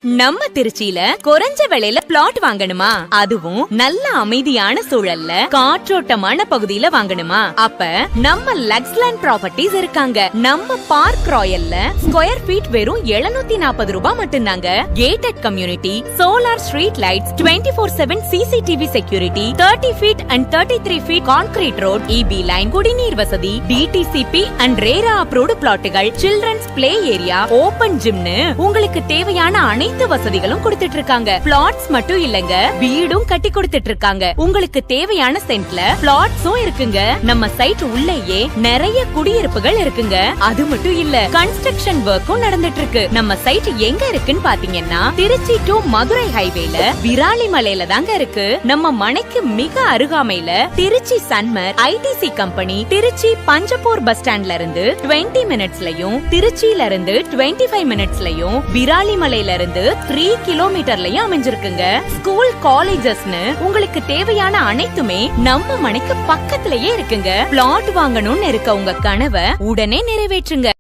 நம்ம திருச்சியில குறைஞ்ச விலையில பிளாட் வாங்கணுமா, அதுவும் நல்ல அமைதியான சூழல்ல காற்றோட்டமான பகுதியில வாங்கணுமா? அப்ப நம்ம லக்ஸ்லேண்ட் ப்ராப்பர்ட்டிஸ் இருக்காங்க. நம்ம பார்க் ராயல்ல ஸ்கொயர் ஃபீட் வெறும் 740 ரூபாய் மட்டும்தாங்க. Gated community, solar street lights, 24/7 CCTV security, 30 feet and 33 feet concrete road, EB line, குடிநீர் வசதி, DTCP அண்ட் ரேரா அப்ரூவ்டு பிளாட்டுகள், சில்ட்ரன்ஸ் பிளே ஏரியா, ஓபன் ஜிம்னு உங்களுக்கு தேவையான அனைத்து வசதிகளும் கொடுத்துட்டு இருக்காங்க. பிளாட்ஸ் மட்டும் இல்லங்க, வீடும் கட்டி கொடுத்துட்டு இருக்காங்க. உங்களுக்கு தேவையான சென்ட்ல பிளாட்ஸும் இருக்குங்க. நம்ம சைட் உள்ளேயே நிறைய குடியிருப்புகள் இருக்குங்க. அது மட்டும் இல்ல, கன்ஸ்ட்ரக்ஷன் ஒர்க்கும் நடந்துட்டு இருக்கு. நம்ம சைட் எங்க இருக்குன்னு பாத்தீங்கன்னா, திருச்சி டு மதுரை ஹைவேல விராலிமலையில தாங்க இருக்கு. நம்ம மனைக்கு மிக அருகாமையில Tiruchi Sanmar ITC company, Tiruchi Panjappur bus ஸ்டாண்ட்ல இருந்து 20 மினிட்ஸ்லயும், திருச்சியில இருந்து 25 மினிட்ஸ்லயும், விராலிமலையில இருந்து 3 கிலோமீட்டர்லயும் அமைஞ்சிருக்குங்க. ஸ்கூல், காலேஜஸ்னு உங்களுக்கு தேவையான அனைத்துமே நம்ம மனைக்கு பக்கத்திலேயே இருக்குங்க. பிளாட் வாங்கணும்னு இருக்க உங்க கனவை உடனே நிறைவேற்றுங்க.